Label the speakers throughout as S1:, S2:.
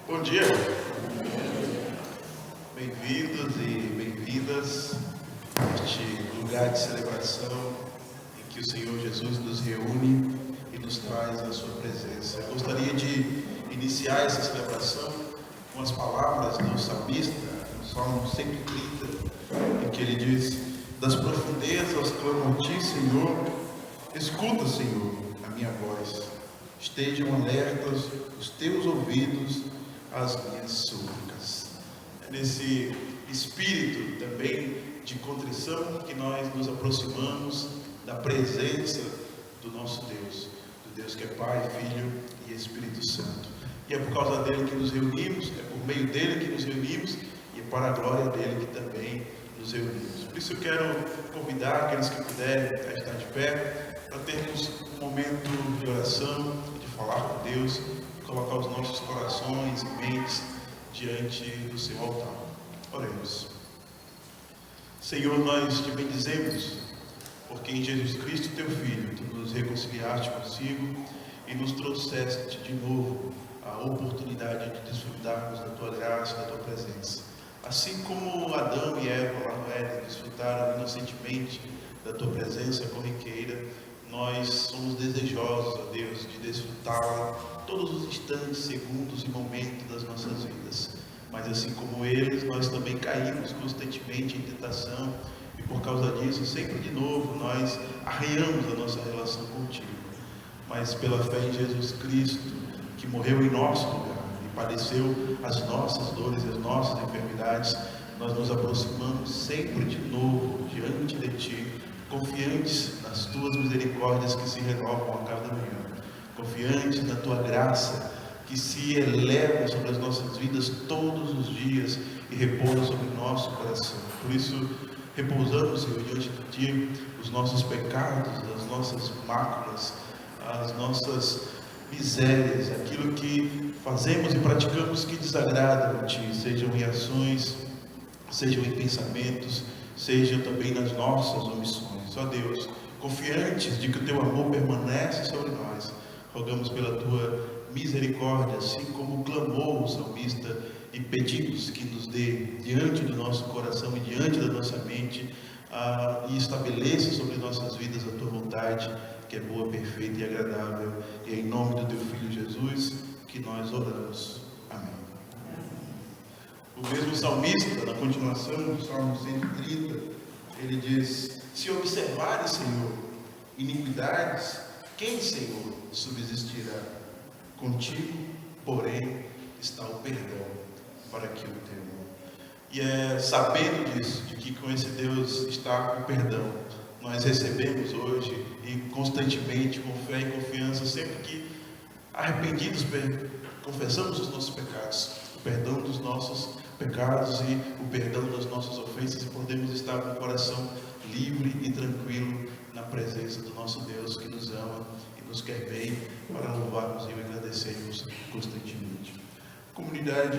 S1: Bom dia, bem-vindos e bem-vindas a este lugar de celebração em que o Senhor Jesus nos reúne e nos traz a sua presença. Eu gostaria de iniciar essa celebração com as palavras do salmista, no Salmo 130, em que ele diz: das profundezas clamo a ti, Senhor, escuta, Senhor, a minha voz, estejam alertas os teus ouvidos as minhas súplicas. É nesse espírito também de contrição que nós nos aproximamos da presença do nosso Deus, do Deus que é Pai, Filho e Espírito Santo. E é por causa dele que nos reunimos, é por meio dele que nos reunimos e é para a glória dele que também nos reunimos. Por isso eu quero convidar aqueles que puderem a estar de pé, para termos um momento de oração, de falar com Deus, colocar os nossos corações e mentes diante do seu altar. Oremos. Senhor, nós te bendizemos, porque em Jesus Cristo, teu Filho, tu nos reconciliaste consigo e nos trouxeste de novo a oportunidade de desfrutarmos da tua graça e da tua presença. Assim como Adão e Eva lá no Éden desfrutaram inocentemente da tua presença corriqueira, nós somos desejosos, ó Deus, de desfrutá-la todos os instantes, segundos e momentos das nossas vidas. Mas assim como eles, nós também caímos constantemente em tentação e por causa disso, sempre de novo, nós arreamos a nossa relação contigo. Mas pela fé em Jesus Cristo, que morreu em nosso lugar e padeceu as nossas dores e as nossas enfermidades, nós nos aproximamos sempre de novo diante de ti, confiantes nas tuas misericórdias que se renovam a cada manhã, confiantes na tua graça que se eleva sobre as nossas vidas todos os dias e repousa sobre o nosso coração. Por isso, repousamos, Senhor, diante de ti os nossos pecados, as nossas máculas, as nossas misérias, aquilo que fazemos e praticamos que desagrada a ti, sejam em ações, sejam em pensamentos, sejam também nas nossas omissões. Ó Deus, confiantes de que o teu amor permanece sobre nós, rogamos pela tua misericórdia, assim como clamou o salmista, e pedimos que nos dê diante do nosso coração e diante da nossa mente, e estabeleça sobre nossas vidas a tua vontade, que é boa, perfeita e agradável. E é em nome do teu Filho Jesus que nós oramos. Amém. O mesmo salmista, na continuação do Salmo 130, ele diz: se observares, Senhor, iniquidades, quem, Senhor, subsistirá? Contigo, porém, está o perdão para que o temam. E é sabendo disso, de que com esse Deus está o perdão, nós recebemos hoje e constantemente, com fé e confiança, sempre que arrependidos, confessamos os nossos pecados, o perdão dos nossos pecados e o perdão das nossas ofensas, e podemos estar com o coração livre e tranquilo na presença do nosso Deus que nos ama e nos quer bem, para louvarmos e agradecermos constantemente. A comunidade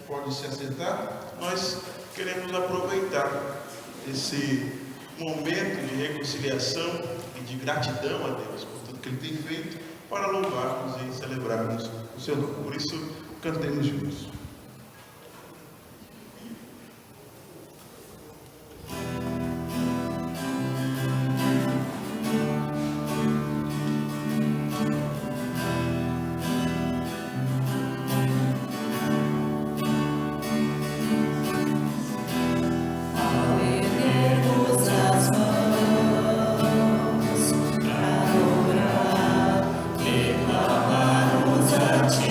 S1: pode se assentar. Nós queremos aproveitar esse momento de reconciliação e de gratidão a Deus por tudo que Ele tem feito, para louvarmos e celebrarmos o seu nome. Por isso, cantemos juntos.
S2: Reclamamos a ti.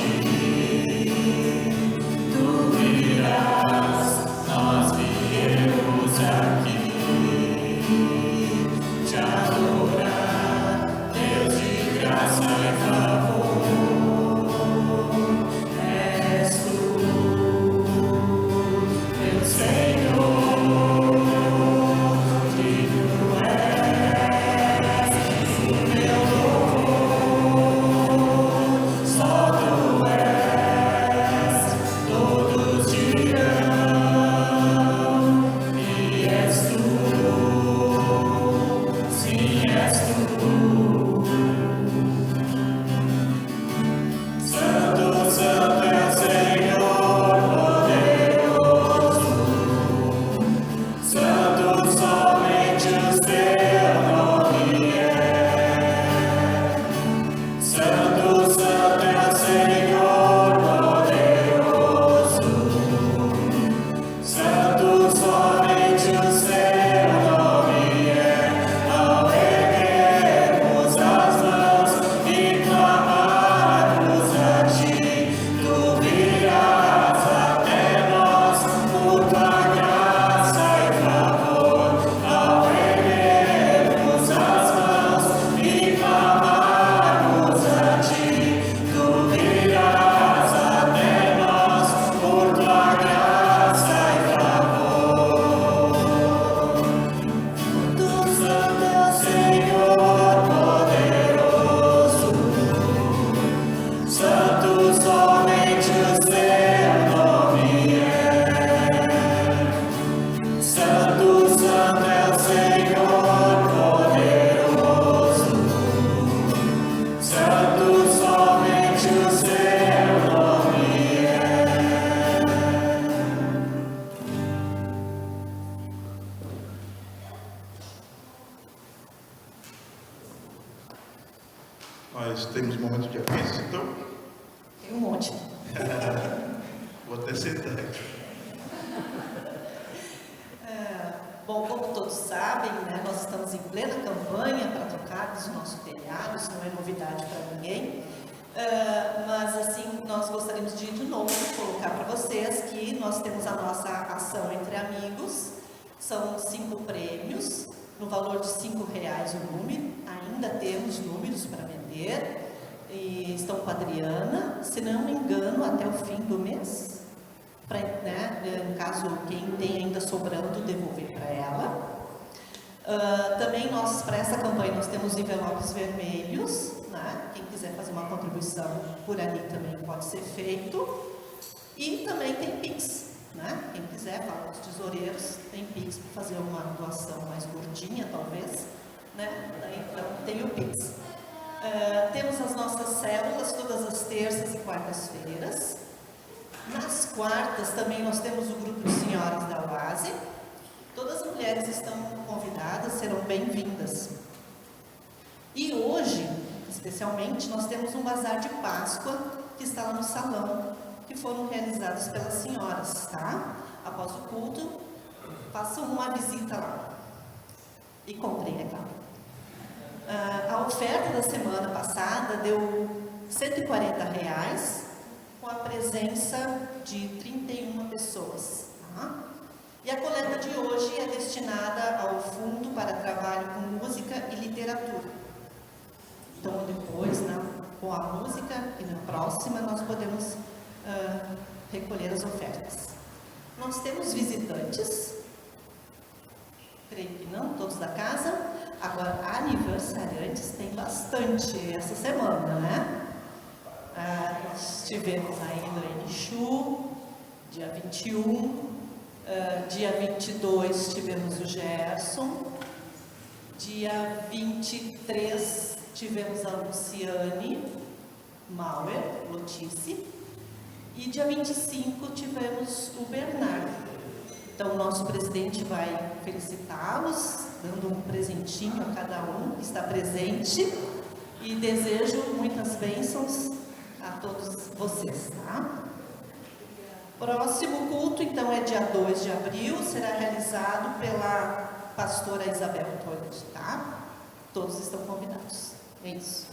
S2: monte.
S1: Vou até sentar aqui.
S2: Bom, como todos sabem, né, nós estamos em plena campanha para trocar o nosso telhado, isso não é novidade para ninguém. Mas assim, nós gostaríamos de novo colocar para vocês que nós temos a nossa ação entre amigos. São 5 prêmios, no valor de R$5 o número. Ainda temos números para vender. E estão com a Adriana, se não me engano, até o fim do mês. Pra, né, no caso, quem tem ainda sobrando, devolver para ela. Também nós, para essa campanha, nós temos envelopes vermelhos, né? Quem quiser fazer uma contribuição por ali também pode ser feito. E também tem Pix, né? Quem quiser, fala com os tesoureiros, tem Pix para fazer uma doação mais gordinha, talvez, né? Então, tem o Pix. Temos as nossas células todas as terças e quartas-feiras. Nas quartas também nós temos o grupo de senhoras da Oase. Todas as mulheres estão convidadas, serão bem-vindas. E hoje, especialmente, nós temos um bazar de Páscoa que está lá no salão, que foram realizados pelas senhoras, tá? Após o culto, façam uma visita lá. E comprem, é claro. A oferta da semana passada deu R$140, com a presença de 31 pessoas. Tá? E a coleta de hoje é destinada ao Fundo para Trabalho com Música e Literatura. Então, depois, com a música, e na próxima, nós podemos recolher as ofertas. Nós temos visitantes, creio que não, todos da casa. Agora, aniversariantes tem bastante essa semana, né? Nós tivemos ainda o Enichu, dia 21, dia 22 tivemos o Gerson, dia 23 tivemos a Luciane Mauer, Lotice, e dia 25 tivemos o Bernardo. Então, o nosso presidente vai felicitá-los, dando um presentinho a cada um que está presente, e desejo muitas bênçãos a todos vocês, tá? Próximo culto, então, é dia 2 de abril, será realizado pela pastora Isabel Torres, tá? Todos estão convidados. É isso.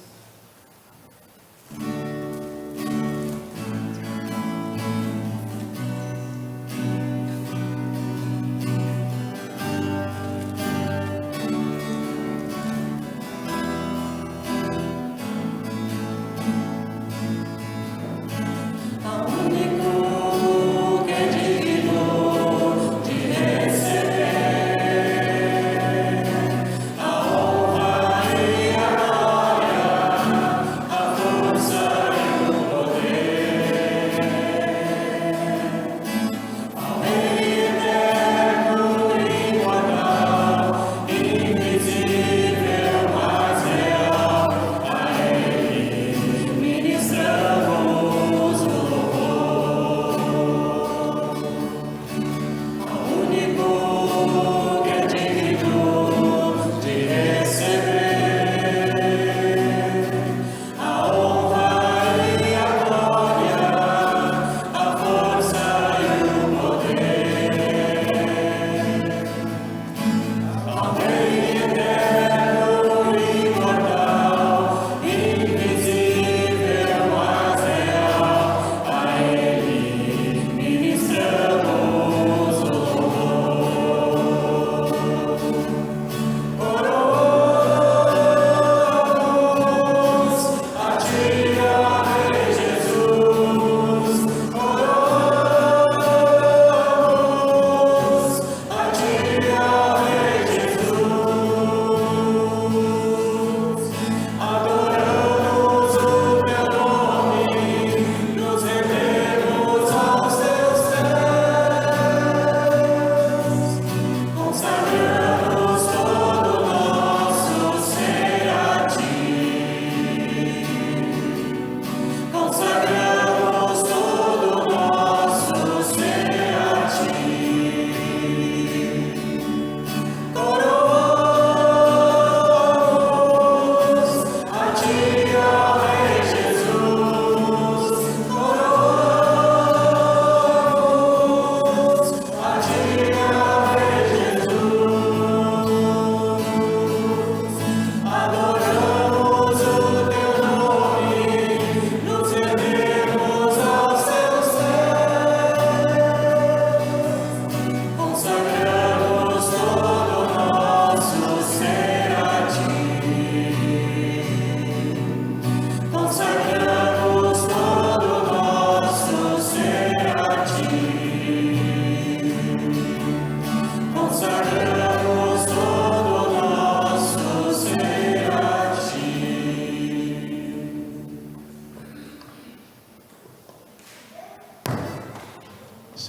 S3: Força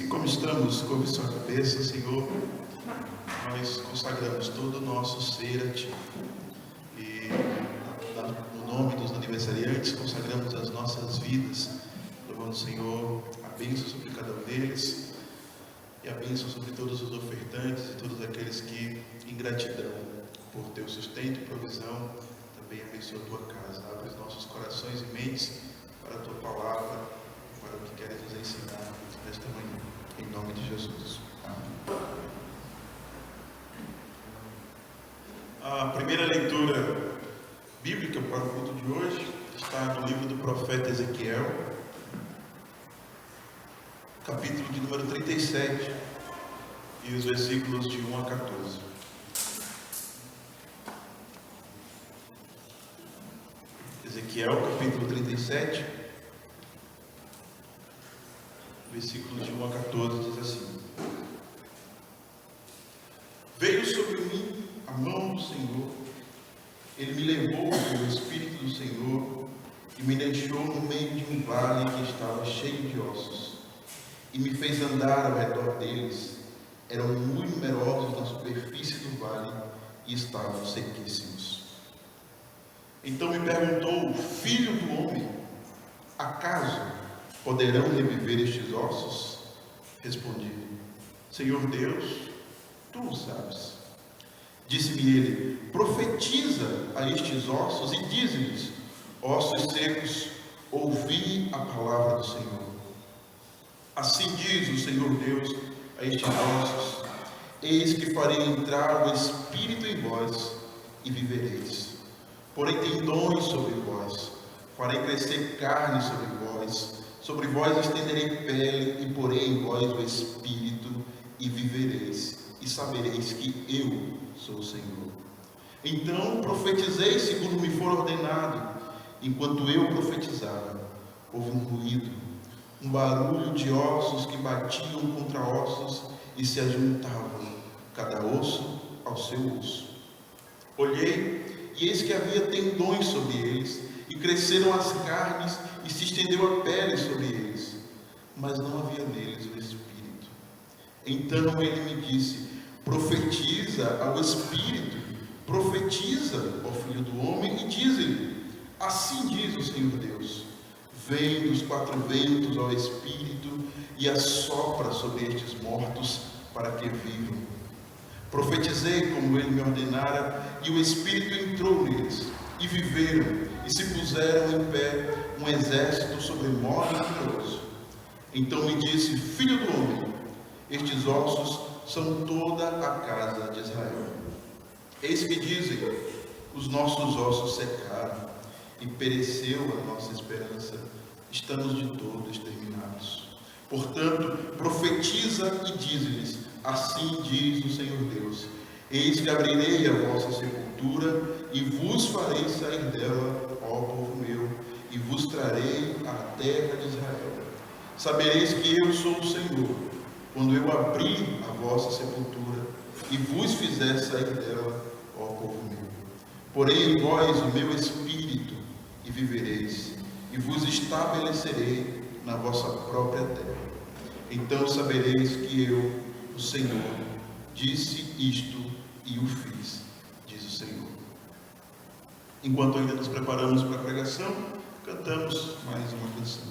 S1: Assim como estamos com sua cabeça, Senhor, nós consagramos todo o nosso ser a Ti. E no nome dos aniversariantes, consagramos as nossas vidas, louvando, Senhor, a bênção sobre cada um deles e a bênção sobre todos os ofertantes e todos aqueles que, em gratidão por Teu sustento e provisão, também abençoa a Tua casa. Abre os nossos corações e mentes para a Tua palavra, para o que queres nos ensinar nesta manhã. Em nome de Jesus. Amém. A primeira leitura bíblica para o culto de hoje está no livro do profeta Ezequiel, capítulo de número 37, e os versículos de 1 a 14. Ezequiel, capítulo 37, versículos de 1 a 14, diz assim: Veio sobre mim a mão do Senhor, Ele me levou pelo Espírito do Senhor e me deixou no meio de um vale que estava cheio de ossos, e me fez andar ao redor deles. Eram muito numerosos na superfície do vale e estavam sequíssimos. Então me perguntou: Filho do homem, acaso poderão reviver estes ossos? Respondi: Senhor Deus, Tu o sabes. Disse-me ele: Profetiza a estes ossos e dize-lhes: Ossos secos, ouvi a palavra do Senhor. Assim diz o Senhor Deus a estes ossos: Eis que farei entrar o Espírito em vós e vivereis. Porém tendões sobre vós, farei crescer carne sobre vós estenderei pele, e porei em vós o Espírito, e vivereis, e sabereis que eu sou o Senhor. Então profetizei segundo me for ordenado. Enquanto eu profetizava, houve um ruído, um barulho de ossos que batiam contra ossos e se ajuntavam, cada osso ao seu osso. Olhei, e eis que havia tendões sobre eles, e cresceram as carnes, e se estendeu a pele sobre eles, mas não havia neles o Espírito. Então ele me disse: Profetiza ao Espírito, profetiza ao Filho do Homem, e diz-lhe: Assim diz o Senhor Deus: Vem dos quatro ventos ao Espírito, e assopra sobre estes mortos, para que vivam. Profetizei como ele me ordenara, e o Espírito entrou neles, e viveram, e se puseram em pé um exército sobremodo numeroso. Então me disse: Filho do homem, estes ossos são toda a casa de Israel. Eis que dizem: os nossos ossos secaram, e pereceu a nossa esperança, estamos de todo exterminados. Portanto, profetiza e diz-lhes: assim diz o Senhor Deus: eis que abrirei a vossa sepultura, e vos farei sair dela, ó povo meu, e vos trarei à terra de Israel. Sabereis que eu sou o Senhor, quando eu abrir a vossa sepultura, e vos fizer sair dela, ó povo meu. Porém em vós o meu Espírito, e vivereis, e vos estabelecerei na vossa própria terra. Então sabereis que eu, o Senhor, disse isto e o fiz, diz o Senhor. Enquanto ainda nos preparamos para a pregação, cantamos mais uma canção.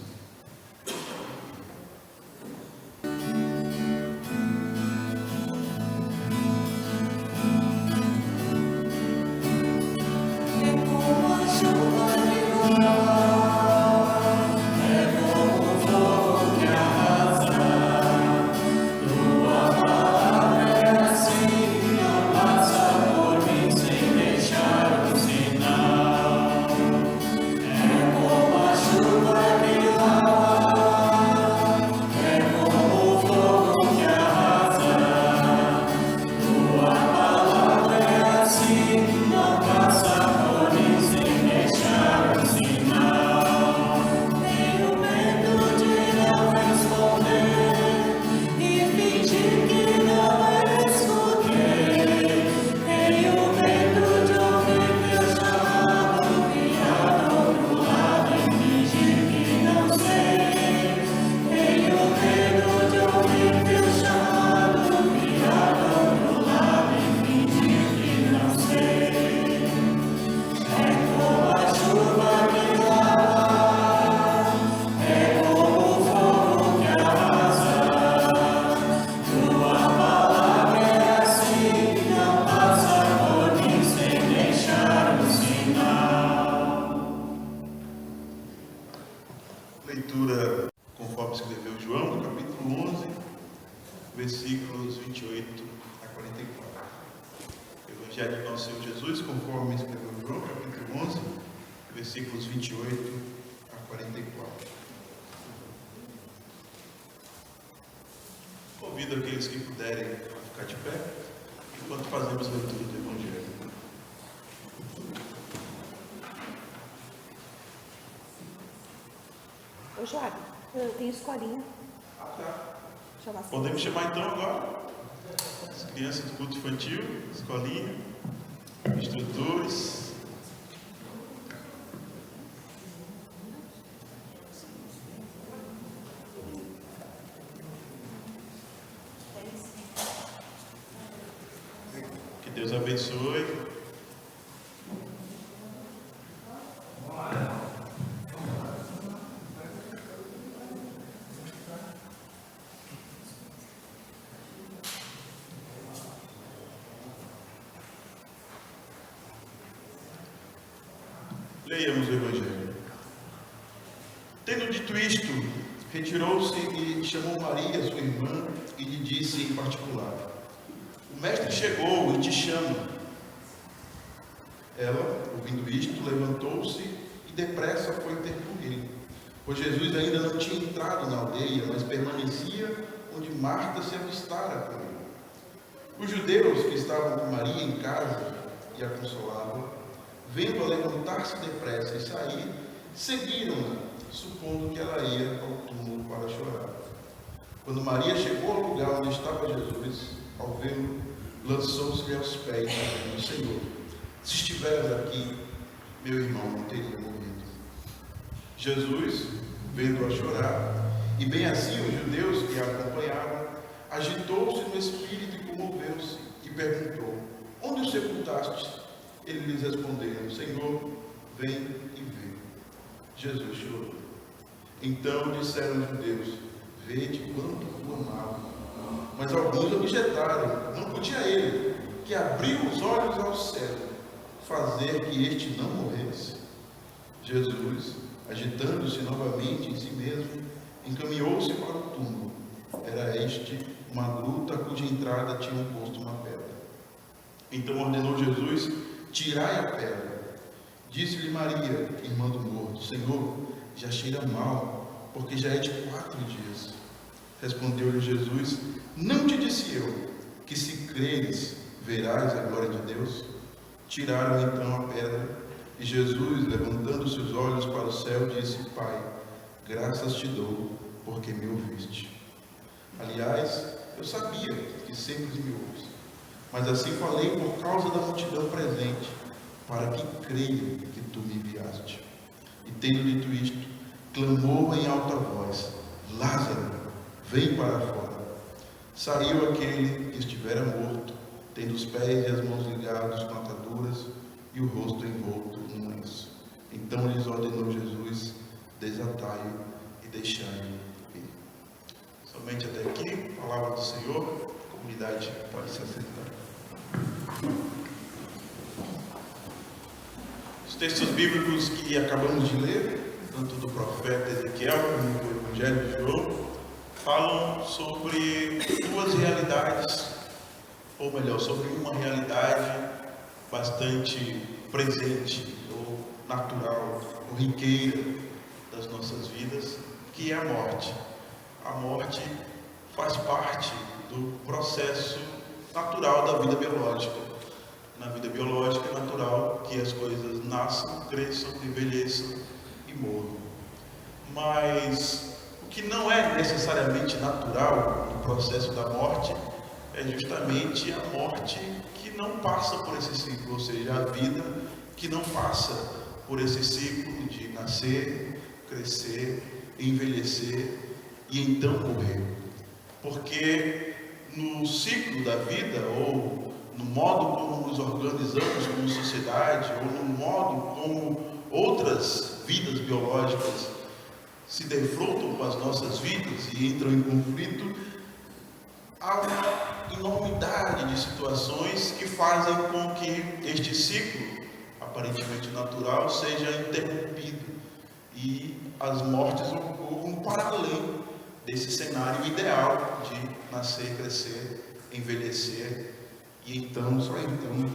S3: Chuva que
S1: versículos 28 a 44. Evangelho de nosso Senhor Jesus, conforme escreveu João, capítulo 11, versículos 28 a 44. Convido aqueles que puderem a ficar de pé, enquanto fazemos a leitura do Evangelho.
S3: Ô Joab, tem escolinha.
S1: Podemos chamar então agora as crianças do culto infantil, escolinha, instrutores. Que Deus abençoe. Leiamos o Evangelho. Tendo dito isto, retirou-se e chamou Maria, sua irmã, e lhe disse em particular: O mestre chegou e te chama. Ela, ouvindo isto, levantou-se e depressa foi ter com ele, pois Jesus ainda não tinha entrado na aldeia, mas permanecia onde Marta se avistara com ele. Os judeus que estavam com Maria em casa e a consolavam, vendo-a levantar-se depressa e sair, seguiram-na, supondo que ela ia ao túmulo para chorar. Quando Maria chegou ao lugar onde estava Jesus, ao vê-lo, lançou-se aos pés do Senhor: Se estiveras aqui, meu irmão não teria morrido. Jesus, vendo-a chorar, e bem assim os judeus que a acompanhavam, agitou-se no espírito e comoveu-se, e perguntou: Onde o sepultastes? Ele lhes respondeu: Senhor, vem e vê. Jesus chorou. Então disseram os judeus: Vede quanto o amava. Mas alguns objetaram: Não podia ele, que abriu os olhos ao céu, fazer que este não morresse? Jesus, agitando-se novamente em si mesmo, encaminhou-se para o túmulo. Era este uma gruta cuja entrada tinha posto uma pedra. Então ordenou Jesus: Tirai a pedra. Disse-lhe Maria, irmã do morto: Senhor, já cheira mal, porque já é de 4 dias. Respondeu-lhe Jesus: Não te disse eu, que se creres, verás a glória de Deus? Tiraram então a pedra, e Jesus, levantando seus olhos para o céu, disse: Pai, graças te dou, porque me ouviste. Aliás, eu sabia que sempre me ouves, mas assim falei por causa da multidão presente, para que creiam que tu me enviaste. E tendo dito isto, clamou em alta voz: Lázaro, vem para fora. Saiu aquele que estivera morto, tendo os pés e as mãos ligados com ataduras e o rosto envolto num lenço. Então lhes ordenou Jesus: Desatai-o e deixai-o ir. Somente até aqui, palavra do Senhor. A comunidade pode se assentar. Os textos bíblicos que acabamos de ler, tanto do profeta Ezequiel como do Evangelho de João, falam sobre duas realidades, ou melhor, sobre uma realidade bastante presente, ou natural, corriqueira das nossas vidas, que é a morte. A morte faz parte do processo natural da vida biológica. Na vida biológica é natural que as coisas nasçam, cresçam, envelheçam e morram. Mas o que não é necessariamente natural no processo da morte é justamente a morte que não passa por esse ciclo, ou seja, a vida que não passa por esse ciclo de nascer, crescer, envelhecer e então morrer. Porque no ciclo da vida, ou no modo como nos organizamos como sociedade, ou no modo como outras vidas biológicas se defrontam com as nossas vidas e entram em conflito, há uma enormidade de situações que fazem com que este ciclo, aparentemente natural, seja interrompido e as mortes ocorram para além desse cenário ideal de nascer, crescer, envelhecer e então, só então,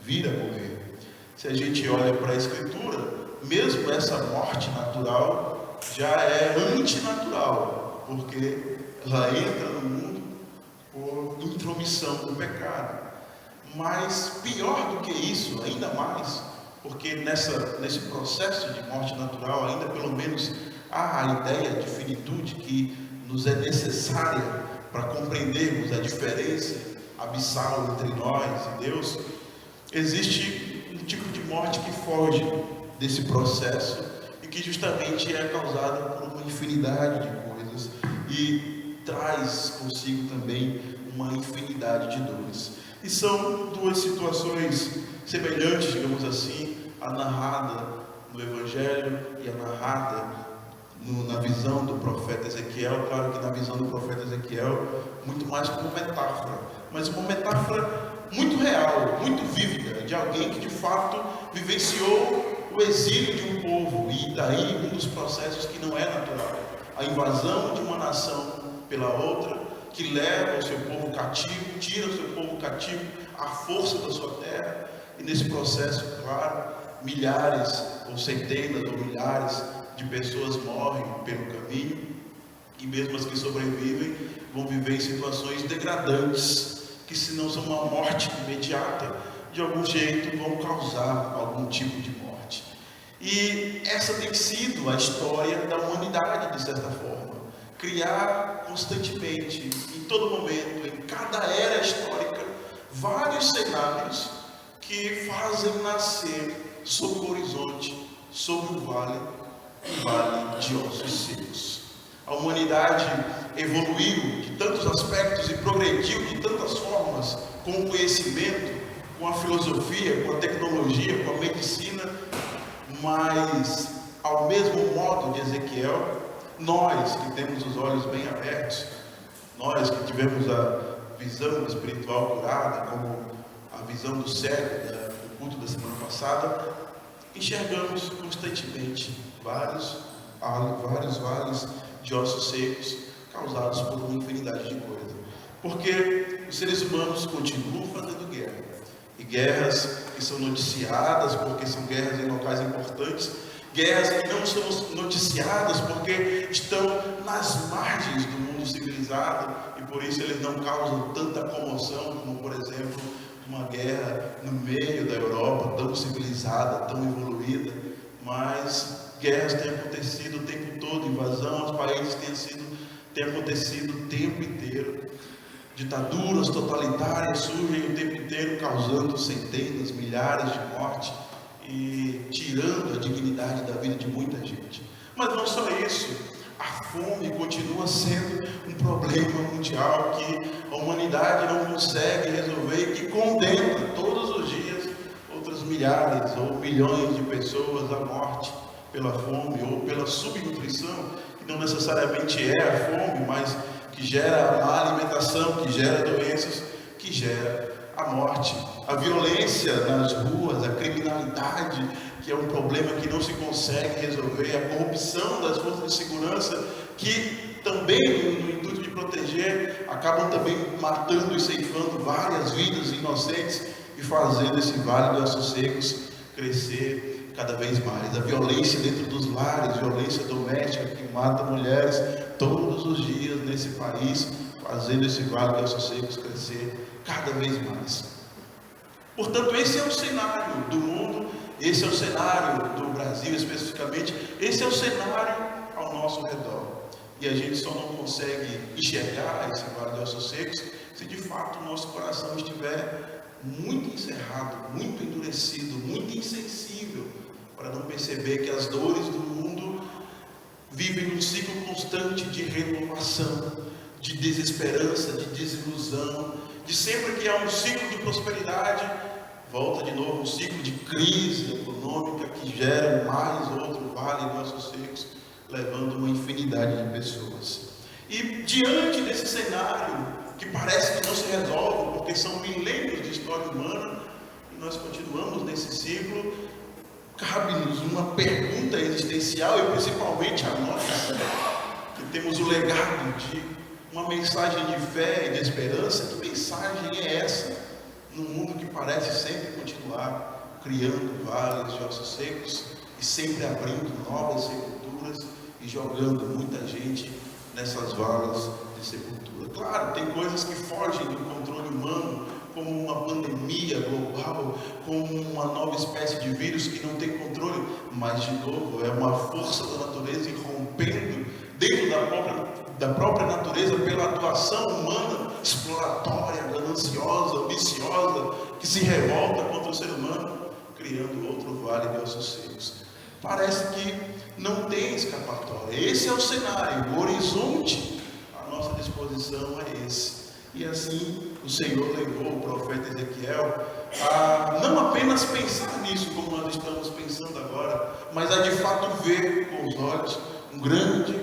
S1: vir a morrer. Se a gente olha para a Escritura, mesmo essa morte natural já é antinatural, porque ela entra no mundo por intromissão do pecado. Mas pior do que isso, ainda mais, porque nesse processo de morte natural, ainda pelo menos há a ideia de finitude que nos é necessária para compreendermos a diferença abissal entre nós e Deus. Existe um tipo de morte que foge desse processo e que justamente é causada por uma infinidade de coisas e traz consigo também uma infinidade de dores. E são duas situações semelhantes, digamos assim, a narrada no Evangelho e a narrada na visão do profeta Ezequiel. Claro que na visão do profeta Ezequiel, muito mais como metáfora, mas uma metáfora muito real, muito vívida, de alguém que de fato vivenciou o exílio de um povo, e daí um dos processos que não é natural, a invasão de uma nação pela outra, que leva o seu povo cativo, tira o seu povo cativo à força da sua terra, e nesse processo, claro, milhares ou centenas ou milhares de pessoas morrem pelo caminho, e mesmo as que sobrevivem vão viver em situações degradantes, que se não são uma morte imediata, de algum jeito vão causar algum tipo de morte. E essa tem sido a história da humanidade, de certa forma. Criar constantemente, em todo momento, em cada era histórica, vários cenários que fazem nascer sobre o horizonte, sobre o vale, um vale de ossos secos. A humanidade evoluiu de tantos aspectos e progrediu de tantas formas, com o conhecimento, com a filosofia, com a tecnologia, com a medicina, mas ao mesmo modo de Ezequiel, nós que temos os olhos bem abertos, nós que tivemos a visão espiritual curada, como a visão do cego do culto da semana passada, enxergamos constantemente vários vales de ossos secos causados por uma infinidade de coisas. Porque os seres humanos continuam fazendo guerra, e guerras que são noticiadas porque são guerras em locais importantes, guerras que não são noticiadas porque estão nas margens do mundo civilizado, e por isso eles não causam tanta comoção como, por exemplo, uma guerra no meio da Europa, tão civilizada, tão evoluída. Mas guerras têm acontecido o tempo todo, invasão aos países tem acontecido o tempo inteiro. Ditaduras totalitárias surgem o tempo inteiro, causando centenas, milhares de mortes e tirando a dignidade da vida de muita gente. Mas não só isso, a fome continua sendo um problema mundial que a humanidade não consegue resolver e que condena todos os dias outras milhares ou milhões de pessoas à morte pela fome ou pela subnutrição, que não necessariamente é a fome, mas que gera a má alimentação, que gera doenças, que gera a morte. A violência nas ruas, a criminalidade, que é um problema que não se consegue resolver, a corrupção das forças de segurança, que também, no intuito de proteger, acabam também matando e ceifando várias vidas inocentes e fazendo esse vale de ossos secos crescer cada vez mais. A violência dentro dos lares, violência doméstica que mata mulheres todos os dias nesse país, fazendo esse vale de ossos secos crescer cada vez mais. Portanto, esse é o cenário do mundo, esse é o cenário do Brasil especificamente, esse é o cenário ao nosso redor. E a gente só não consegue enxergar esse vale de ossos secos se de fato o nosso coração estiver muito encerrado, muito endurecido, muito insensível, para não perceber que as dores do mundo vivem num ciclo constante de renovação, de desesperança, de desilusão, de sempre que há um ciclo de prosperidade, volta de novo um ciclo de crise econômica que gera mais outro vale de ossos secos, levando uma infinidade de pessoas. E diante desse cenário, que parece que não se resolve, porque são milênios de história humana, e nós continuamos nesse ciclo, cabe-nos uma pergunta existencial, e principalmente a nós, que temos o legado de uma mensagem de fé e de esperança. Que mensagem é essa? Num mundo que parece sempre continuar criando vales de ossos secos e sempre abrindo novas sepulturas e jogando muita gente nessas valas de sepultura. Claro, tem coisas que fogem do controle humano, como uma pandemia global, como uma nova espécie de vírus que não tem controle, mas de novo é uma força da natureza irrompendo dentro da própria natureza pela atuação humana, exploratória, gananciosa, ambiciosa, que se revolta contra o ser humano, criando outro vale de ossos secos. Parece que não tem escapatória. Esse é o cenário, o horizonte à nossa disposição é esse. E assim o Senhor levou o profeta Ezequiel a não apenas pensar nisso como nós estamos pensando agora, mas a de fato ver com os olhos um grande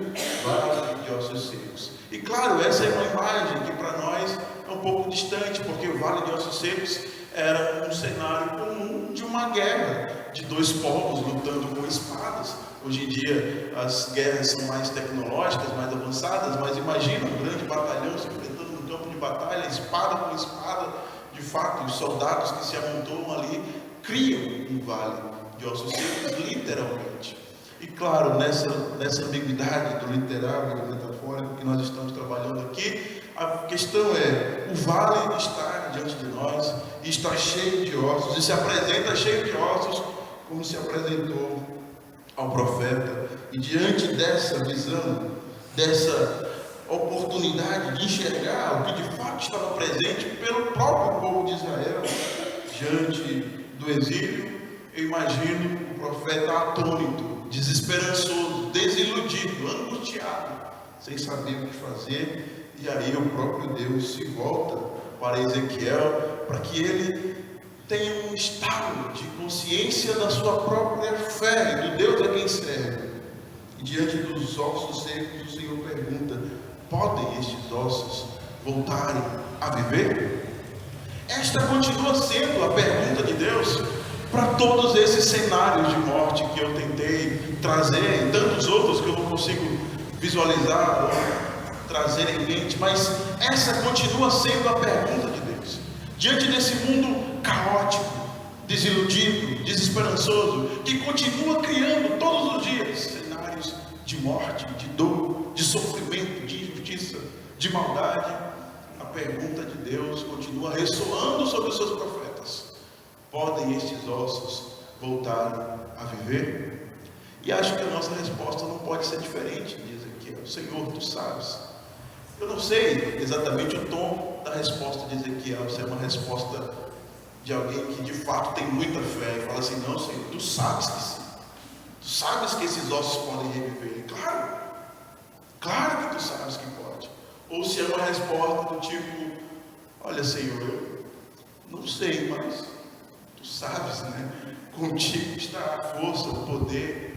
S1: vale de ossos secos. E claro, essa é uma imagem que para nós é um pouco distante, porque o vale de ossos secos era um cenário comum de uma guerra de dois povos lutando com espadas. Hoje em dia as guerras são mais tecnológicas, mais avançadas, mas imagina um grande batalhão se enfrentando no campo de batalha, espada com espada. De fato, os soldados que se amontoam ali criam um vale de ossos secos, literalmente. E claro, nessa ambiguidade do literal e do metafórico que nós estamos trabalhando aqui, a questão é: o vale está diante de nós e está cheio de ossos, e se apresenta cheio de ossos, como se apresentou ao profeta. E diante dessa visão, dessa oportunidade de enxergar o que de fato estava presente pelo próprio povo de Israel diante do exílio, eu imagino o profeta atônito, desesperançoso, desiludido, angustiado, sem saber o que fazer. E aí o próprio Deus se volta para Ezequiel para que ele tenha um estado de consciência da sua própria fé e do Deus a quem serve. E diante dos ossos secos, o Senhor pergunta: podem estes ossos voltarem a viver? Esta continua sendo a pergunta de Deus para todos esses cenários de morte que eu tentei trazer, e tantos outros que eu não consigo visualizar ou trazer em mente, mas essa continua sendo a pergunta de Deus. Diante desse mundo caótico, desiludido, desesperançoso, que continua criando todos os dias cenários de morte, de dor, de sofrimento, de injustiça, de maldade, a pergunta de Deus continua ressoando sobre os seus profetas: podem estes ossos voltar a viver? E acho que a nossa resposta não pode ser diferente de Ezequiel. Senhor, tu sabes. Eu não sei exatamente o tom da resposta de Ezequiel, se é uma resposta de alguém que de fato tem muita fé e fala assim: não, Senhor, tu sabes que sim. Tu sabes que esses ossos podem reviver. Claro que tu sabes que pode. Ou se é uma resposta do tipo: olha, Senhor, eu não sei, mas tu sabes, né? Contigo está a força, o poder.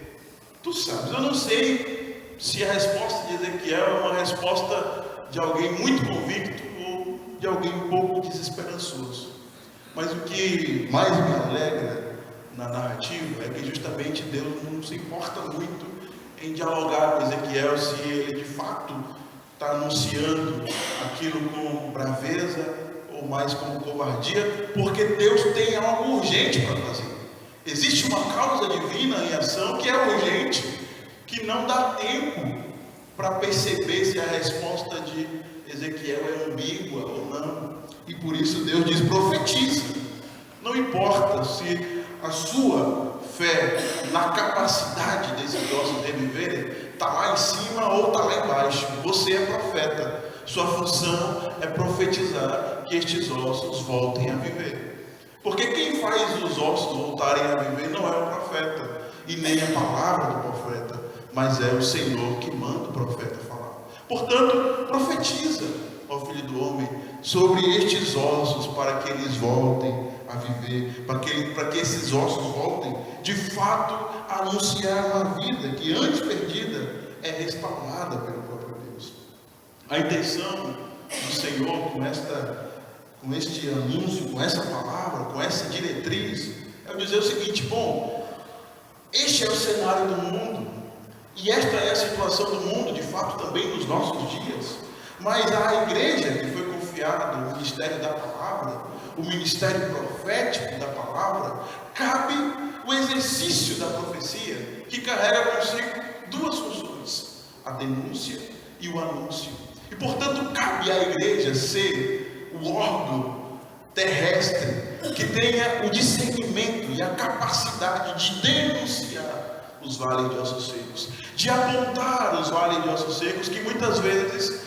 S1: Tu sabes. Eu não sei se a resposta de Ezequiel é uma resposta de alguém muito convicto ou de alguém um pouco desesperançoso. Mas o que mais me alegra na narrativa é que justamente Deus não se importa muito em dialogar com Ezequiel se ele de fato está anunciando aquilo com braveza ou mais como covardia, porque Deus tem algo urgente para fazer. Existe uma causa divina em ação que é urgente, que não dá tempo para perceber se a resposta de Ezequiel é ambígua ou não. E por isso Deus diz: profetiza. Não importa se a sua fé na capacidade desses ossos reviverem está lá em cima ou está lá embaixo. Você é profeta. Sua função é profetizar que estes ossos voltem a viver. Porque quem faz os ossos voltarem a viver não é o profeta e nem a palavra do profeta, mas é o Senhor que manda o profeta falar. Portanto, profetiza, ó filho do homem, sobre estes ossos para que eles voltem a viver, para que esses ossos voltem de fato a anunciar uma vida que antes perdida é restaurada pelo próprio Deus. A intenção do Senhor com este anúncio, com essa palavra, com essa diretriz, é dizer o seguinte: bom, este é o cenário do mundo, E esta é a situação do mundo, de fato, também nos nossos dias. Mas à igreja que foi confiado o ministério da palavra, o ministério profético da palavra, cabe o exercício da profecia, que carrega consigo duas funções: a denúncia e o anúncio. E portanto cabe à igreja ser o órgão terrestre que tenha o discernimento e a capacidade de denunciar os vales de ossos secos, de apontar os vales de ossos secos que muitas vezes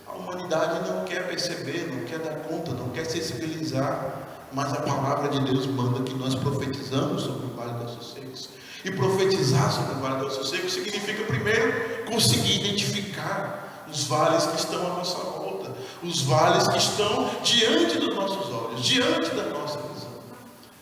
S1: a humanidade não quer perceber, não quer dar conta, não quer sensibilizar, mas a palavra de Deus manda que nós profetizamos sobre o vale de ossos secos. E profetizar sobre o vale de ossos secos significa primeiro conseguir identificar os vales que estão à nossa volta, os vales que estão diante dos nossos olhos, diante da nossa visão.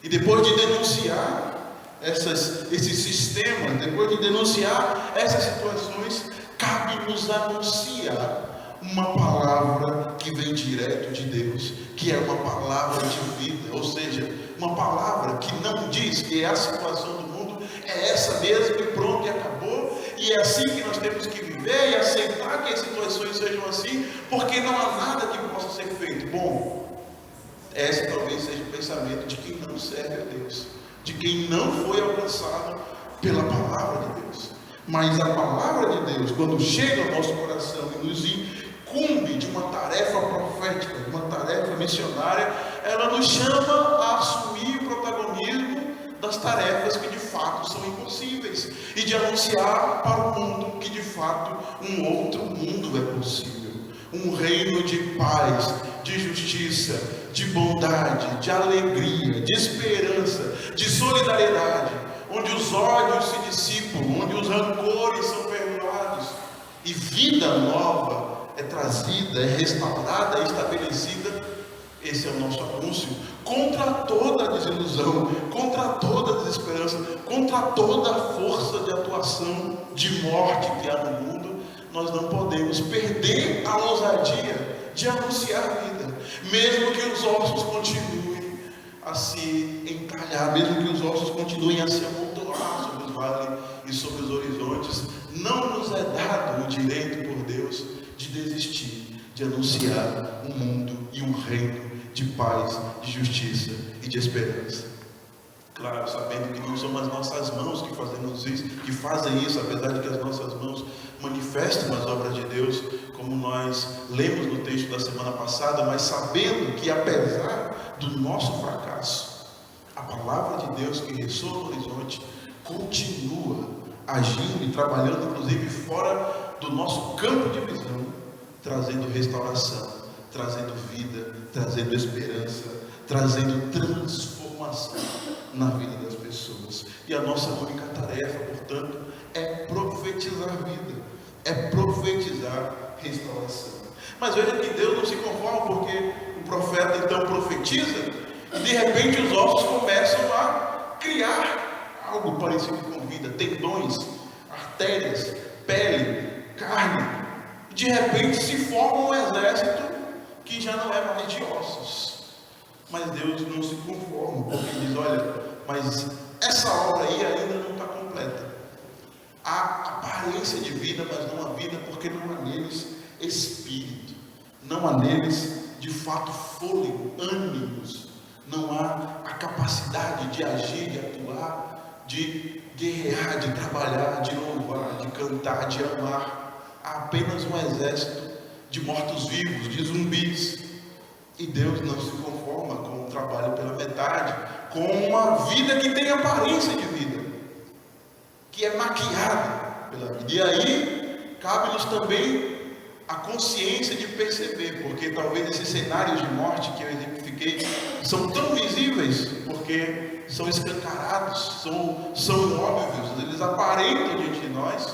S1: E depois de denunciar esses sistemas, depois de denunciar essas situações, cabe-nos anunciar uma palavra que vem direto de Deus, que é uma palavra de vida, ou seja, uma palavra que não diz que a situação do mundo é essa mesmo e pronto e acabou, e é assim que nós temos que viver e aceitar que as situações sejam assim, porque não há nada que possa ser feito. Bom, esse talvez seja o pensamento de quem não serve a Deus, de quem não foi alcançado pela palavra de Deus. Mas a palavra de Deus, quando chega ao nosso coração e nos incumbe de uma tarefa profética, de uma tarefa missionária, ela nos chama a assumir o protagonismo das tarefas que de fato são impossíveis e de anunciar para o mundo que de fato um outro mundo é possível, um reino de paz, de justiça, de bondade, de alegria, de esperança, de solidariedade, onde os ódios se dissipam, onde os rancores são perdoados e vida nova é trazida, é restaurada, é estabelecida. Esse é o nosso anúncio contra toda a desilusão, contra toda a desesperança, contra toda a força de atuação de morte que há no mundo. Nós não podemos perder a ousadia de anunciar a vida, mesmo que os ossos continuem a se encalhar, mesmo que os ossos continuem a se amontoar sobre os vales e sobre os horizontes. Não nos é dado o direito por Deus de desistir de anunciar um mundo e um reino de paz, de justiça e de esperança. Claro, sabendo que não são as nossas mãos que fazem isso, apesar de que as nossas mãos manifestam as obras de Deus, como nós lemos no texto da semana passada, mas sabendo que apesar do nosso fracasso, a palavra de Deus que ressoa no horizonte continua agindo e trabalhando, inclusive fora do nosso campo de visão, trazendo restauração, trazendo vida, trazendo esperança, trazendo transformação na vida das pessoas. E a nossa única tarefa, portanto, é profetizar vida, é profetizar restauração. Mas veja que Deus não se conforma, porque o profeta então profetiza e de repente os ossos começam a criar algo parecido com vida, tendões, artérias, pele, carne. De repente se forma um exército que já não é mais de ossos. Mas Deus não se conforma, porque Ele diz: olha, mas essa obra aí ainda não está completa. Há aparência de vida, mas não há vida, porque não há neles espírito, não há neles de fato fôlego, ânimos, não há a capacidade de agir, de atuar, de guerrear, de trabalhar, de louvar, de cantar, de amar. Há apenas um exército de mortos-vivos, de zumbis. E Deus não se conforma com o trabalho pela metade, com uma vida que tem aparência de vida, que é maquiada pela vida. E aí, cabe-nos também a consciência de perceber, porque talvez esses cenários de morte que eu exemplifiquei são tão visíveis, porque são escancarados, são óbvios, eles aparentam diante de nós.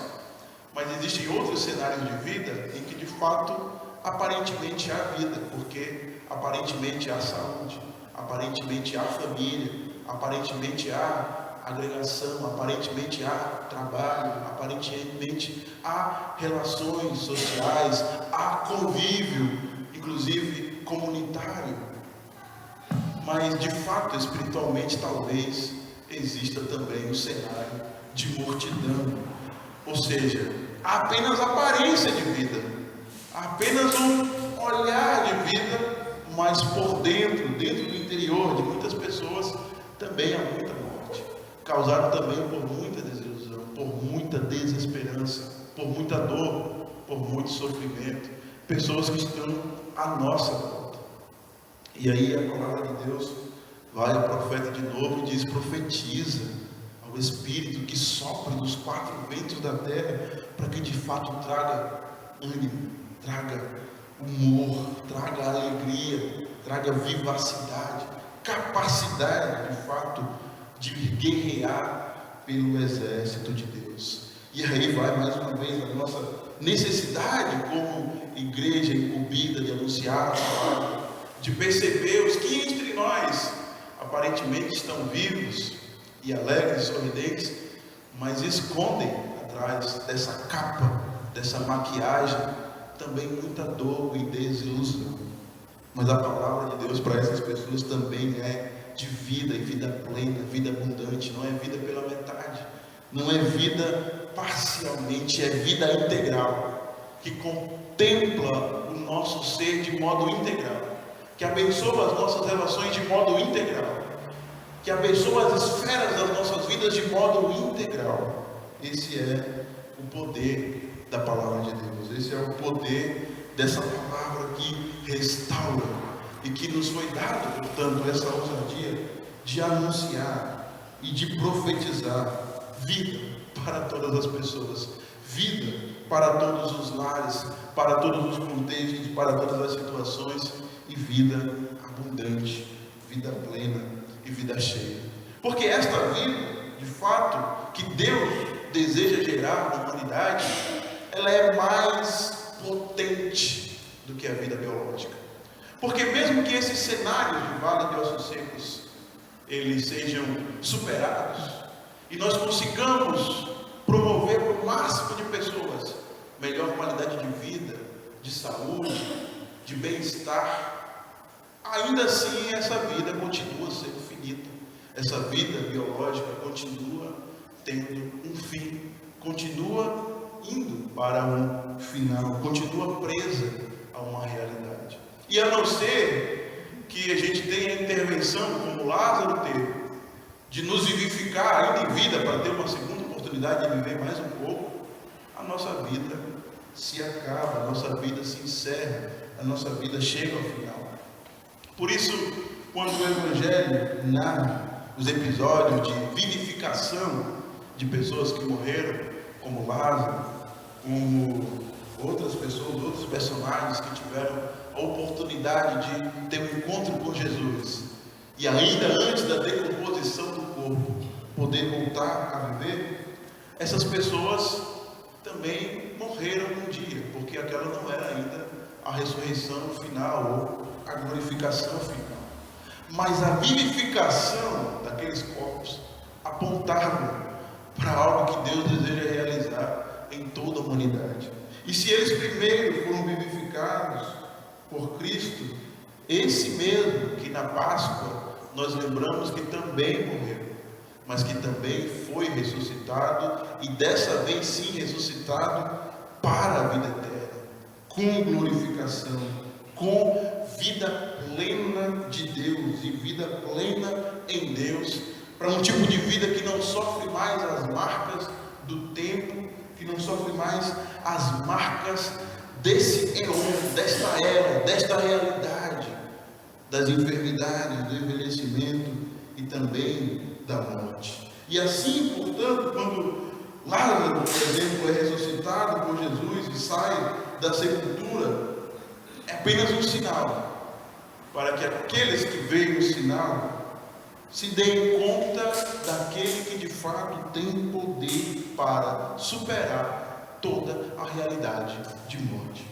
S1: Mas existem outros cenários de vida em que de fato aparentemente há vida, porque aparentemente há saúde, aparentemente há família, aparentemente há agregação, aparentemente há trabalho, aparentemente há relações sociais, há convívio, inclusive comunitário. Mas de fato, espiritualmente, talvez exista também um cenário de mortidão, Ou seja, há apenas aparência de vida, há apenas um olhar de vida, mas por dentro do interior de muitas pessoas, também há muita morte, causada também por muita desilusão, por muita desesperança, por muita dor, por muito sofrimento, pessoas que estão à nossa volta. E aí a palavra de Deus vai ao profeta de novo e diz: profetiza ao Espírito que sopra dos quatro ventos da terra, para que de fato traga ânimo, traga humor, traga alegria, traga vivacidade, capacidade de fato de guerrear pelo exército de Deus. E aí vai mais uma vez a nossa necessidade como igreja incumbida de anunciar a palavra, de perceber os que entre nós aparentemente estão vivos e alegres e sorridentes, mas escondem atrás dessa capa, dessa maquiagem, também muita dor e desilusão. Mas a palavra de Deus para essas pessoas também é de vida, e vida plena, vida abundante. Não é vida pela metade, não é vida parcialmente, é vida integral, que contempla o nosso ser de modo integral, que abençoa as nossas relações de modo integral, que abençoa as esferas das nossas vidas de modo integral. Esse é o poder da palavra de Deus, esse é o poder dessa palavra que restaura e que nos foi dado, portanto, essa ousadia de anunciar e de profetizar vida para todas as pessoas, vida para todos os lares, para todos os contextos, para todas as situações, e vida abundante, vida plena e vida cheia. Porque esta vida, de fato, que Deus deseja gerar na humanidade, ela é mais potente do que a vida biológica. Porque mesmo que esses cenários de vale de ossos secos eles sejam superados e nós consigamos promover para o máximo de pessoas melhor qualidade de vida, de saúde, de bem-estar, ainda assim essa vida continua sendo finita. Essa vida biológica continua tendo um fim, continua indo para um final, continua presa a uma realidade. E a não ser que a gente tenha a intervenção, como Lázaro teve, de nos vivificar ainda em vida para ter uma segunda oportunidade de viver mais um pouco, a nossa vida se acaba, a nossa vida se encerra, a nossa vida chega ao final. Por isso, quando o Evangelho narra os episódios de vivificação de pessoas que morreram, como Lázaro, como outras pessoas, outros personagens que tiveram a oportunidade de ter um encontro com Jesus, e ainda antes da decomposição do corpo, poder voltar a viver, essas pessoas também morreram um dia, porque aquela não era ainda a ressurreição final ou a glorificação final. Mas a vivificação daqueles corpos apontava para algo que Deus deseja realizar em toda a humanidade. E se eles primeiro foram vivificados por Cristo, esse mesmo que na Páscoa nós lembramos que também morreu, mas que também foi ressuscitado, e dessa vez sim ressuscitado para a vida eterna, com glorificação, com vida plena de Deus e vida plena em Deus, para um tipo de vida que não sofre mais as marcas do tempo, que não sofre mais as marcas desse eon, desta era, desta realidade, das enfermidades, do envelhecimento e também da morte. E assim, portanto, quando Lázaro, por exemplo, é ressuscitado por Jesus e sai da sepultura, é apenas um sinal, para que aqueles que veem o sinal se deem conta daquele que de fato tem poder para superar toda a realidade de morte.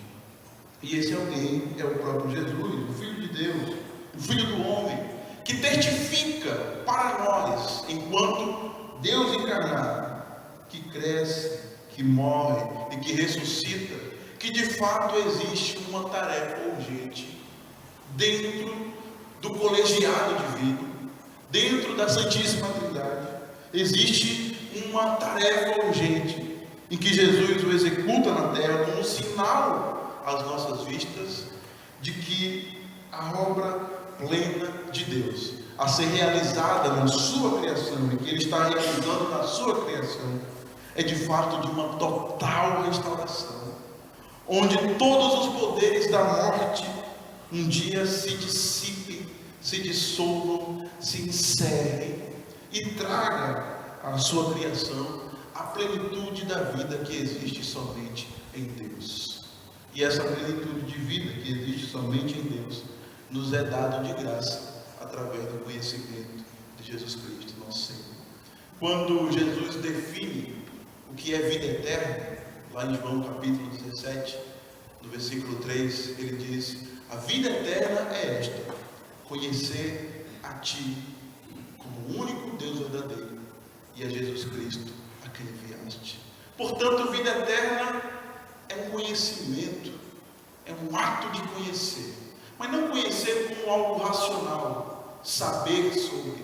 S1: E esse alguém é o próprio Jesus, o Filho de Deus, o Filho do homem, que testifica para nós, enquanto Deus encarnado, que cresce, que morre e que ressuscita, que de fato existe uma tarefa urgente dentro do colegiado divino, dentro da Santíssima Trindade. Existe uma tarefa urgente em que Jesus o executa na terra como um sinal às nossas vistas de que a obra plena de Deus a ser realizada na sua criação e que Ele está realizando na sua criação é de fato de uma total restauração, onde todos os poderes da morte um dia se dissipem, se dissolvam, se encerrem e traga à sua criação a plenitude da vida que existe somente em Deus. E essa plenitude de vida que existe somente em Deus nos é dado de graça através do conhecimento de Jesus Cristo, nosso Senhor. Quando Jesus define o que é vida eterna, lá em João capítulo 17, no versículo 3, ele diz: a vida eterna é esta, conhecer a Ti como o único Deus verdadeiro e a Jesus Cristo a quem enviaste. Portanto, vida eterna é um conhecimento, é um ato de conhecer, mas não conhecer como algo racional, saber sobre,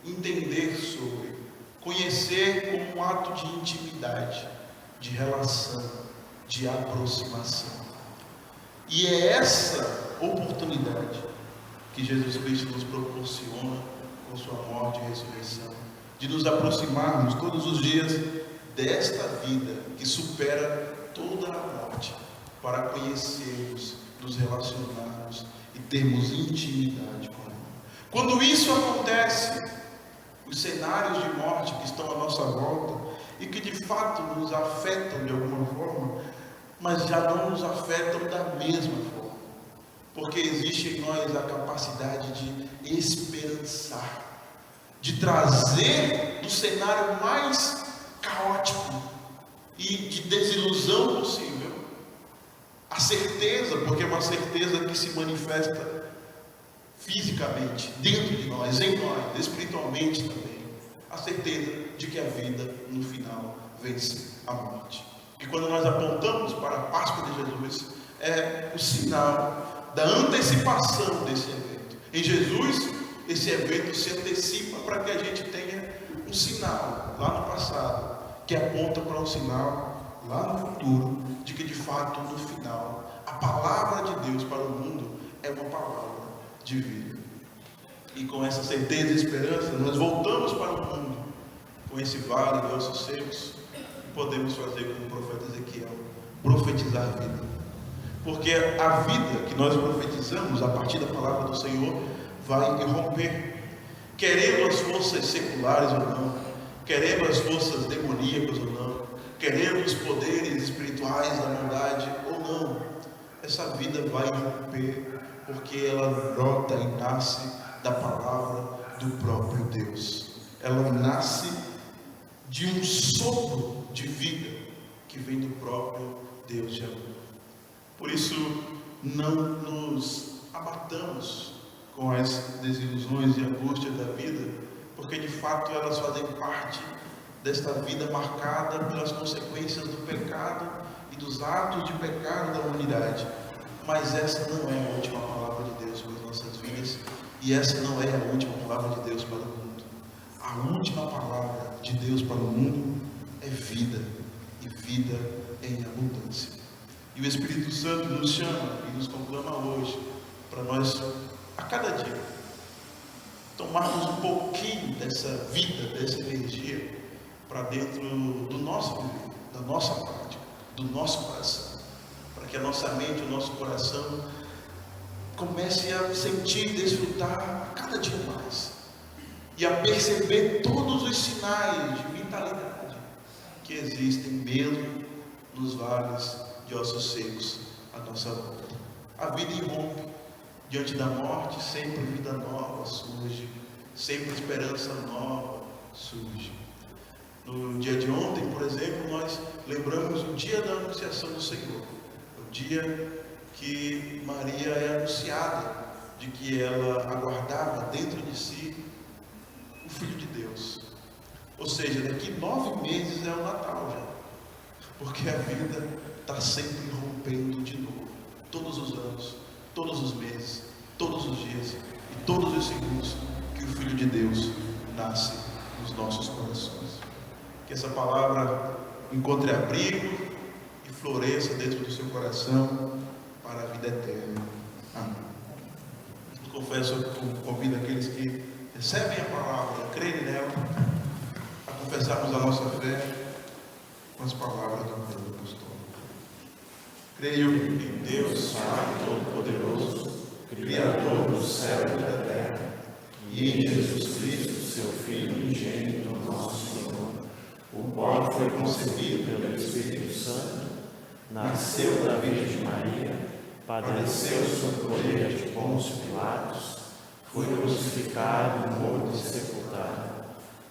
S1: entender sobre, conhecer como um ato de intimidade, de relação, de aproximação. E é essa oportunidade que Jesus Cristo nos proporciona com sua morte e ressurreição, de nos aproximarmos todos os dias desta vida que supera toda a morte, para conhecermos, nos relacionarmos e termos intimidade com Ele. Quando isso acontece, os cenários de morte que estão à nossa volta e que de fato nos afetam de alguma forma, mas já não nos afetam da mesma forma, porque existe em nós a capacidade de esperançar, de trazer do cenário mais caótico e de desilusão possível a certeza, porque é uma certeza que se manifesta fisicamente, dentro de nós, em nós, espiritualmente também, a certeza de que a vida no final vence a morte. E quando nós apontamos para a Páscoa de Jesus, é o sinal da antecipação desse evento. Em Jesus, esse evento se antecipa para que a gente tenha um sinal lá no passado, que aponta para um sinal lá no futuro, de que de fato no final, a palavra de Deus para o mundo é uma palavra de vida. E com essa certeza e esperança, nós voltamos para o mundo, com esse vale de ossos secos, e podemos fazer como o profeta Ezequiel, profetizar a vida. Porque a vida que nós profetizamos a partir da palavra do Senhor vai irromper, querendo as forças seculares ou não, querendo as forças demoníacas ou não, querendo os poderes espirituais da maldade ou não, essa vida vai irromper, porque ela brota e nasce da palavra do próprio Deus. Ela nasce de um sopro de vida que vem do próprio Deus de amor. Por isso, não nos abatamos com as desilusões e angústias da vida, porque de fato elas fazem parte desta vida marcada pelas consequências do pecado e dos atos de pecado da humanidade. Mas essa não é a última palavra de Deus para as nossas vidas, e essa não é a última palavra de Deus para o mundo. A última palavra de Deus para o mundo é vida, e vida em abundância. E o Espírito Santo nos chama e nos conclama hoje para nós, a cada dia, tomarmos um pouquinho dessa vida, dessa energia para dentro do nosso viver, da nossa prática, do nosso coração, para que a nossa mente, o nosso coração comece a sentir e desfrutar a cada dia mais e a perceber todos os sinais de vitalidade que existem mesmo nos vales de ossos secos à nossa volta. A vida irrompe diante da morte, sempre vida nova surge, sempre esperança nova surge. No dia de ontem, por exemplo, nós lembramos o dia da anunciação do Senhor, o dia que Maria é anunciada de que ela aguardava dentro de si o Filho de Deus. Ou seja, daqui 9 meses é o Natal já, porque a vida está sempre rompendo de novo, todos os anos, todos os meses, todos os dias e todos os segundos que o Filho de Deus nasce nos nossos corações. Que essa palavra encontre abrigo e floresça dentro do seu coração para a vida eterna. Amém. Confesso, convido aqueles que recebem a palavra, creem nela, a confessarmos a nossa fé com as palavras do Pedro Apostólico. Creio em Deus, Pai Todo-Poderoso, Criador do céu e da terra, e em Jesus Cristo, seu Filho unigênito, nosso Senhor, o qual foi concebido pelo Espírito Santo, nasceu da Virgem Maria, padeceu sob o poder de Pôncio Pilatos, foi crucificado, morto e sepultado,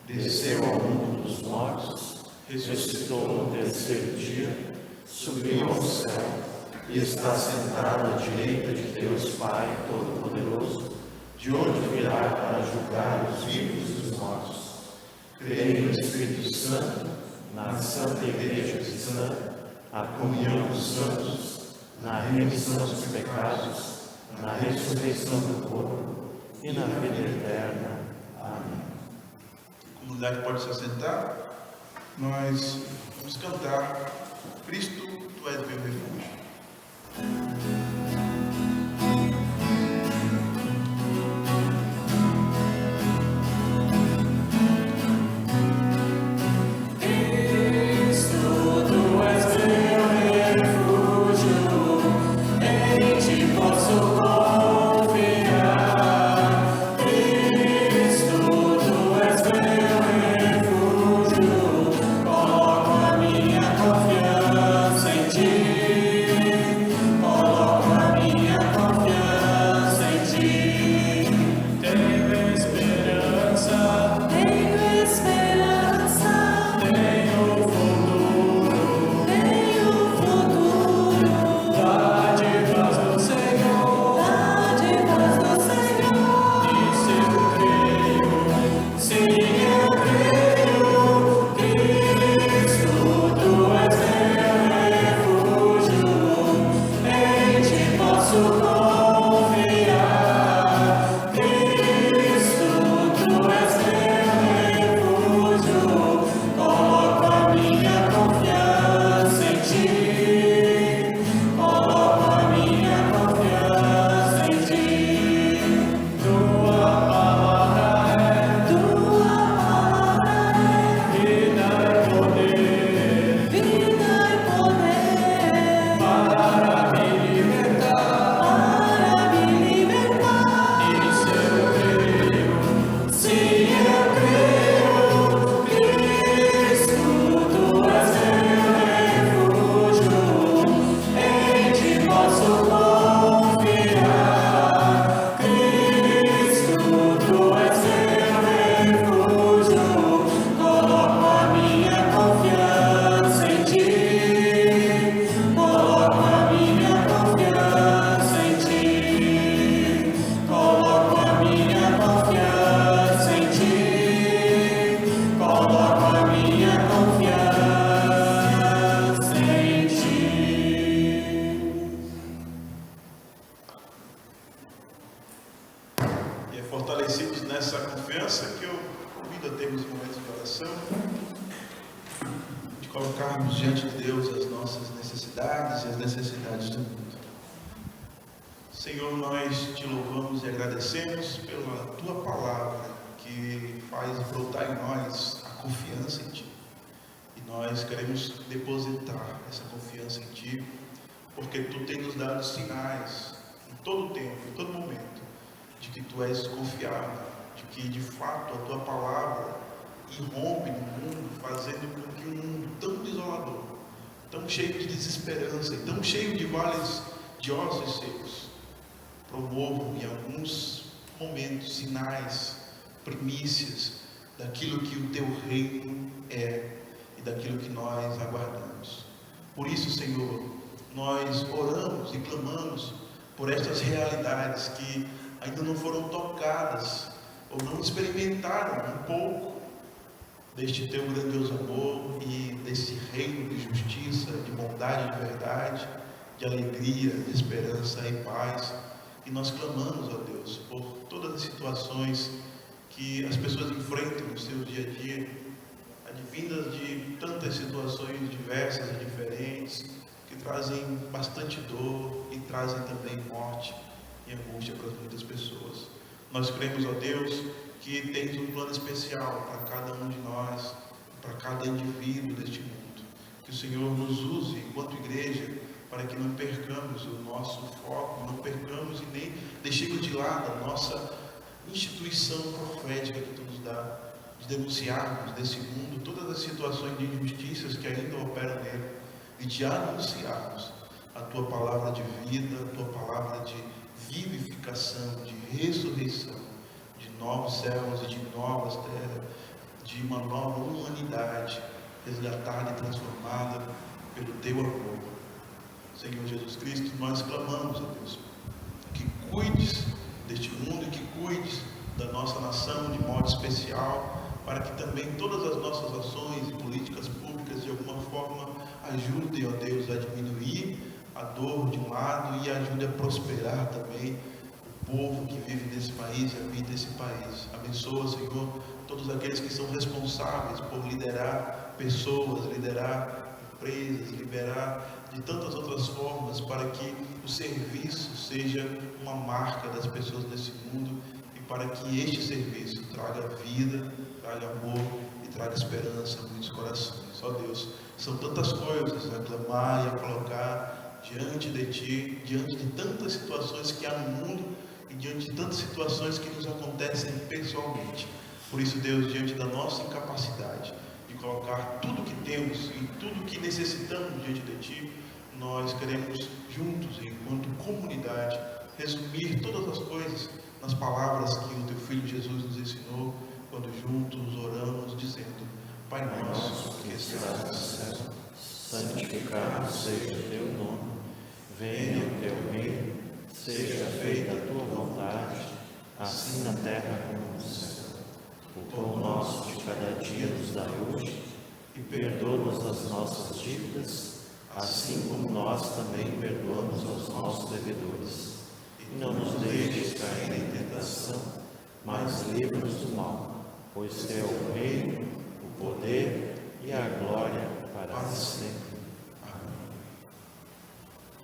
S1: desceu ao mundo dos mortos, ressuscitou no terceiro dia, subiu ao céu e está sentado à direita de Deus Pai Todo-Poderoso, de onde virá para julgar os vivos e os mortos. Creio no Espírito Santo, na Santa Igreja Cristã, a comunhão dos santos, na remissão dos pecados, na ressurreição do corpo e na vida eterna. Amém. A comunidade pode se assentar. Nós vamos cantar Cristo, Tu és meu refúgio. Fortalecidos nessa confiança, que eu convido a termos momentos de oração, de colocarmos diante de Deus as nossas necessidades e as necessidades do mundo. Senhor, nós te louvamos e agradecemos pela tua palavra, que faz brotar em nós a confiança em ti. E nós queremos depositar essa confiança em ti, porque tu tens nos dado sinais em todo tempo, em todo momento, de que tu és confiável, de que de fato a tua palavra irrompe no mundo, fazendo com que um mundo tão desolador, tão cheio de desesperança e tão cheio de vales de ossos secos, promovam em alguns momentos sinais, primícias daquilo que o teu reino é e daquilo que nós aguardamos. Por isso, Senhor, nós oramos e clamamos por estas realidades que ainda não foram tocadas ou não experimentaram um pouco deste teu grandioso amor e desse reino de justiça, de bondade, de verdade, de alegria, de esperança e paz. E nós clamamos, ó Deus, por todas as situações que as pessoas enfrentam no seu dia a dia, advindas de tantas situações diversas e diferentes, que trazem bastante dor e trazem também morte e angústia para muitas pessoas. Nós cremos, ó Deus, que tens um plano especial para cada um de nós, para cada indivíduo deste mundo. Que o Senhor nos use enquanto igreja para que não percamos o nosso foco, não percamos e nem deixemos de lado a nossa instituição profética que Tu nos dá, de denunciarmos desse mundo todas as situações de injustiças que ainda operam nele e de anunciarmos a Tua palavra de vida, a Tua palavra de vivificação, de ressurreição, de novos céus e de novas terras, de uma nova humanidade resgatada e transformada pelo Teu amor. Senhor Jesus Cristo, nós clamamos a Deus que cuides deste mundo e que cuides da nossa nação de modo especial, para que também todas as nossas ações e políticas públicas de alguma forma ajudem, ó Deus, a diminuir a dor de um lado e ajudem a prosperar também o povo que vive nesse país e habita esse país. Abençoa, Senhor, todos aqueles que são responsáveis por liderar pessoas, liderar empresas, liberar de tantas outras formas, para que o serviço seja uma marca das pessoas desse mundo e para que este serviço traga vida, traga amor e traga esperança a muitos corações. Ó Deus, são tantas coisas a clamar e a colocar diante de Ti, diante de tantas situações que há no mundo e diante de tantas situações que nos acontecem pessoalmente. Por isso, Deus, diante da nossa incapacidade de colocar tudo que temos e tudo que necessitamos diante de Ti, nós queremos juntos, enquanto comunidade, resumir todas as coisas nas palavras que o Teu Filho Jesus nos ensinou, quando juntos oramos, dizendo: Pai nosso que estás no céu,
S4: santificado seja o Teu nome, venha o Teu reino, seja feita a Tua vontade, assim na terra como no céu. O pão nosso de cada dia nos dai hoje, e perdoa-nos as nossas dívidas, assim como nós também perdoamos aos nossos devedores. E não nos deixes cair em tentação, mas livra-nos do mal, pois Teu é o reino, o poder e a glória para sempre.
S1: Amém.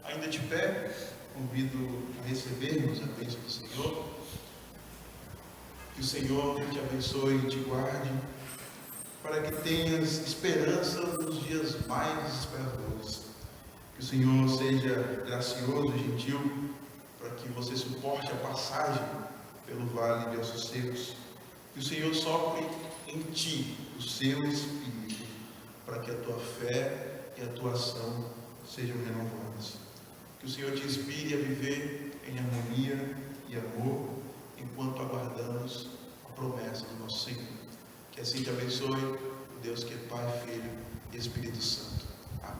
S1: Ainda de pé, convido a recebermos a bênção do Senhor. Que o Senhor te abençoe e te guarde, para que tenhas esperança nos dias mais desesperadores. Que o Senhor seja gracioso e gentil, para que você suporte a passagem pelo vale de ossos secos. Que o Senhor sopre em ti o seu Espírito, para que a tua fé e a tua ação sejam renovadas. Que o Senhor te inspire a viver em harmonia e amor, enquanto aguardamos a promessa do nosso Senhor. Que assim te abençoe o Deus que é Pai, Filho e Espírito Santo. Amém.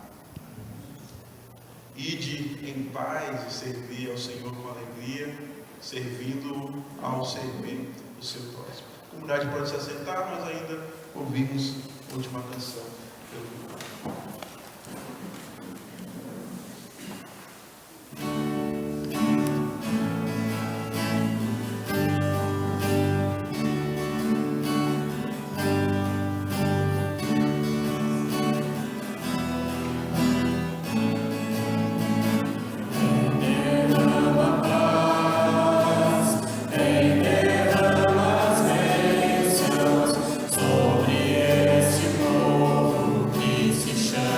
S1: Ide em paz e servir ao Senhor com alegria, servindo ao servir o seu próximo. A comunidade pode se assentar, nós ainda ouvimos a última canção pelo
S5: sobre este povo que se chama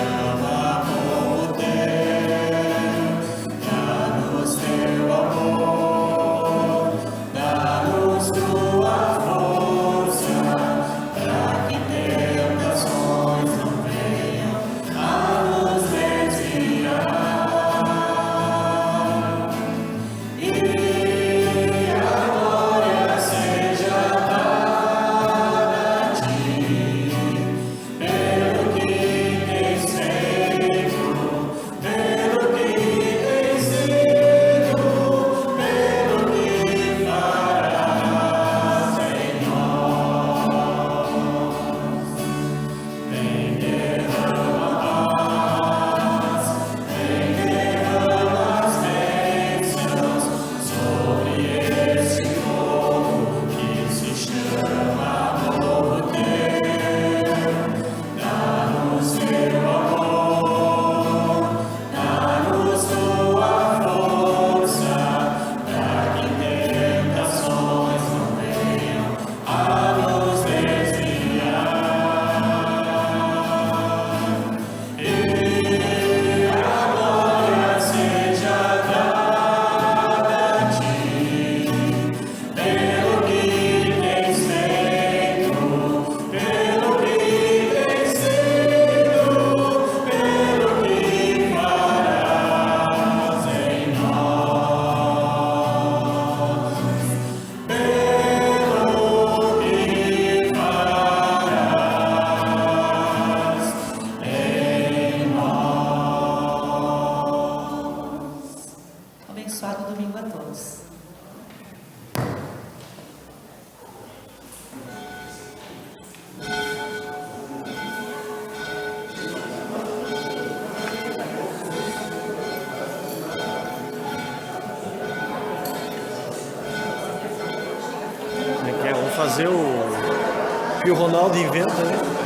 S2: abençoado domingo a todos.
S4: Vamos fazer o que o Ronaldo inventa, né?